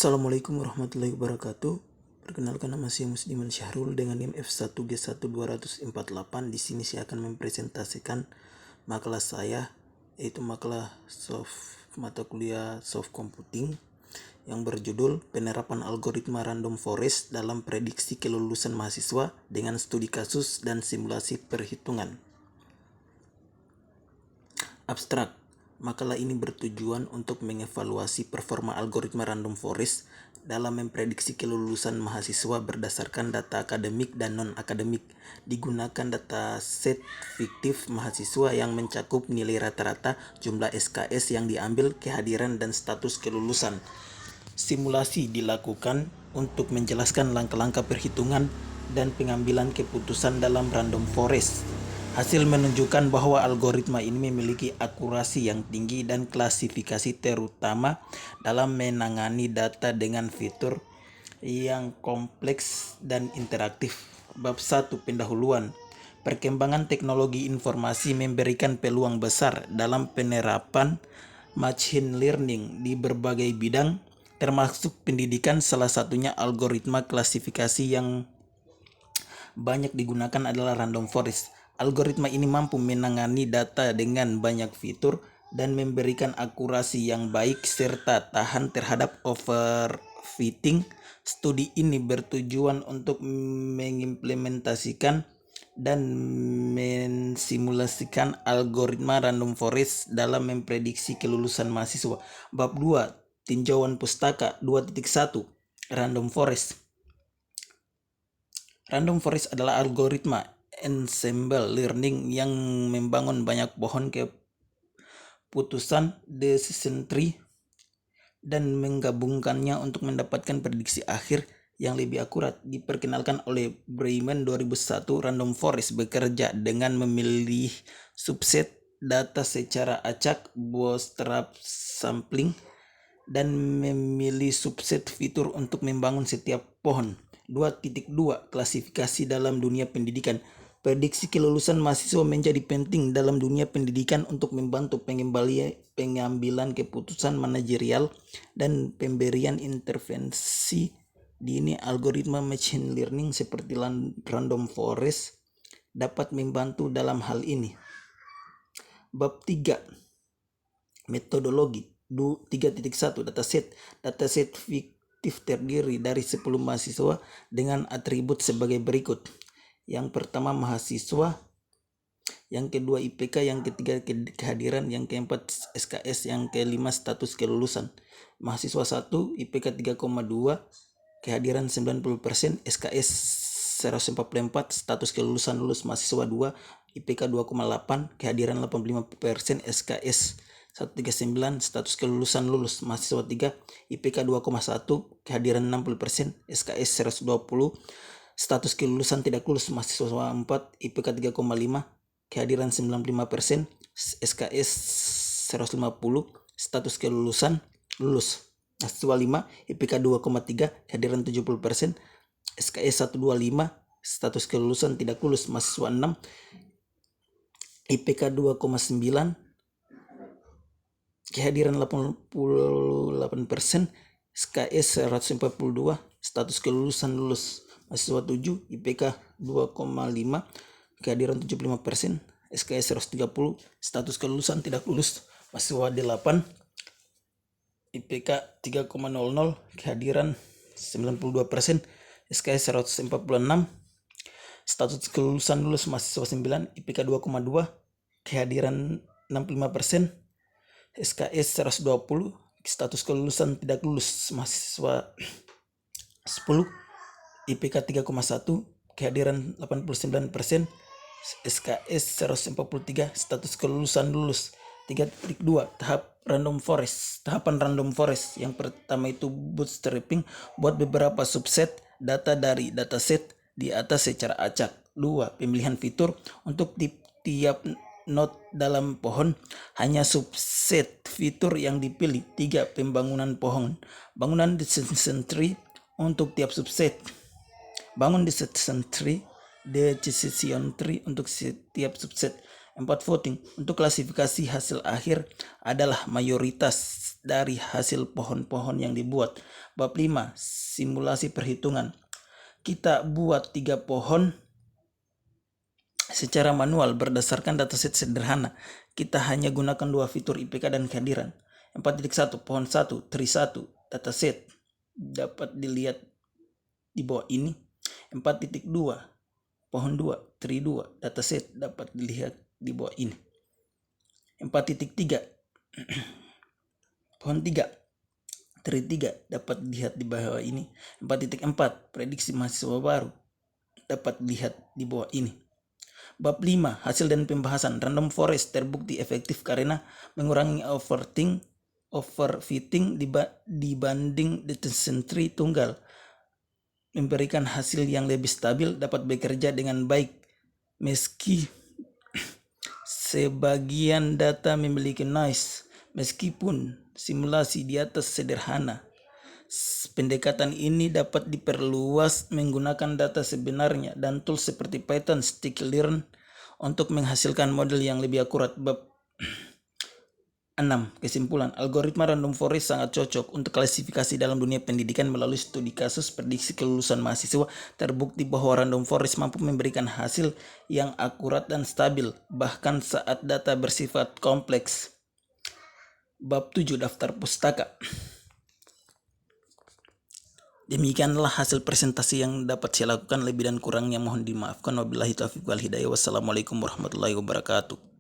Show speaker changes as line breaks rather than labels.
Assalamualaikum warahmatullahi wabarakatuh. Perkenalkan, nama saya Musliman Syahrul dengan NIM F1G1248. Di sini saya akan mempresentasikan makalah saya, yaitu makalah mata kuliah soft computing yang berjudul Penerapan Algoritma Random Forest dalam Prediksi Kelulusan Mahasiswa dengan Studi Kasus dan Simulasi Perhitungan. Abstrak. Makalah ini bertujuan untuk mengevaluasi performa algoritma random forest dalam memprediksi kelulusan mahasiswa berdasarkan data akademik dan non-akademik. Digunakan dataset fiktif mahasiswa yang mencakup nilai rata-rata, jumlah SKS yang diambil, kehadiran, dan status kelulusan. Simulasi dilakukan untuk menjelaskan langkah-langkah perhitungan dan pengambilan keputusan dalam random forest. Hasil menunjukkan bahwa algoritma ini memiliki akurasi yang tinggi dan klasifikasi, terutama dalam menangani data dengan fitur yang kompleks dan interaktif. Bab 1. Pendahuluan. Perkembangan teknologi informasi memberikan peluang besar dalam penerapan machine learning di berbagai bidang, termasuk pendidikan. Salah satunya algoritma klasifikasi yang banyak digunakan adalah random forest. Algoritma ini mampu menangani data dengan banyak fitur dan memberikan akurasi yang baik serta tahan terhadap overfitting. Studi ini bertujuan untuk mengimplementasikan dan mensimulasikan algoritma random forest dalam memprediksi kelulusan mahasiswa. Bab 2. Tinjauan pustaka 2.1. Random forest. Random forest adalah algoritma ensemble learning yang membangun banyak pohon keputusan decision tree dan menggabungkannya untuk mendapatkan prediksi akhir yang lebih akurat. Diperkenalkan oleh Breiman 2001, random forest bekerja dengan memilih subset data secara acak, bootstrap sampling, dan memilih subset fitur untuk membangun setiap pohon. 2.2. Klasifikasi dalam dunia pendidikan. Prediksi kelulusan mahasiswa menjadi penting dalam dunia pendidikan untuk membantu pengambilan keputusan manajerial dan pemberian intervensi dini. Algoritma machine learning seperti random forest dapat membantu dalam hal ini. Bab 3. Metodologi 3.1. Dataset fiktif terdiri dari 10 mahasiswa dengan atribut sebagai berikut. Yang pertama mahasiswa, yang kedua IPK, yang ketiga kehadiran, yang keempat SKS, yang kelima status kelulusan. Mahasiswa 1 IPK 3,2, kehadiran 90%, SKS 144, status kelulusan lulus. Mahasiswa 2 IPK 2,8, kehadiran 85%, SKS 139, status kelulusan lulus. Mahasiswa 3 IPK 2,1, kehadiran 60%, SKS 120, status kelulusan tidak lulus. Mahasiswa 4 IPK 3,5, kehadiran 95%, SKS 150, status kelulusan lulus. Mahasiswa 5 IPK 2,3, kehadiran 70%, SKS 125, status kelulusan tidak lulus. Mahasiswa 6 IPK 2,9, kehadiran 88%, SKS 142, status kelulusan lulus. Mahasiswa 7 IPK 2,5, kehadiran 75%, SKS 130, status kelulusan tidak lulus. Mahasiswa 8 IPK 3,00, kehadiran 92%, SKS 146, status kelulusan lulus. Mahasiswa 9 IPK 2,2, kehadiran 65%, SKS 120, status kelulusan tidak lulus. Mahasiswa 10 IPK 3,1, kehadiran 89%, SKS 143, status kelulusan lulus. 3.2. Tahapan random forest. Yang pertama itu bootstrapping, buat beberapa subset data dari dataset di atas secara acak. 2. Pemilihan fitur untuk tiap node dalam pohon, hanya subset fitur yang dipilih. 3. Pembangunan pohon, bangunan decision tree untuk tiap subset. Bangun decision tree untuk setiap subset. 4. Voting untuk klasifikasi hasil akhir adalah mayoritas dari hasil pohon-pohon yang dibuat. Bab 5, simulasi perhitungan. Kita buat 3 pohon secara manual berdasarkan dataset sederhana. Kita hanya gunakan 2 fitur IPK dan kehadiran. 4.1 pohon 1 tree 1 dataset dapat dilihat di bawah ini. 4.2 pohon 2 tree 2 dataset dapat dilihat di bawah ini. 4.3 pohon 3 tree 3 dapat dilihat di bawah ini. 4.4 prediksi mahasiswa baru dapat dilihat di bawah ini. Bab 5, hasil dan pembahasan. Random forest terbukti efektif karena mengurangi overfitting dibanding detection tree tunggal. Memberikan hasil yang lebih stabil, dapat bekerja dengan baik meski sebagian data memiliki noise. Meskipun simulasi di atas sederhana, pendekatan ini dapat diperluas menggunakan data sebenarnya dan tools seperti Python, scikit-learn untuk menghasilkan model yang lebih akurat. Bab 6. Kesimpulan, algoritma random forest sangat cocok untuk klasifikasi dalam dunia pendidikan. Melalui studi kasus prediksi kelulusan mahasiswa, terbukti bahwa random forest mampu memberikan hasil yang akurat dan stabil, bahkan saat data bersifat kompleks. Bab 7. Daftar pustaka. Demikianlah hasil presentasi yang dapat saya lakukan. Lebih dan kurangnya mohon dimaafkan. Wabillahi taufiq wal hidayah. Wassalamualaikum warahmatullahi wabarakatuh.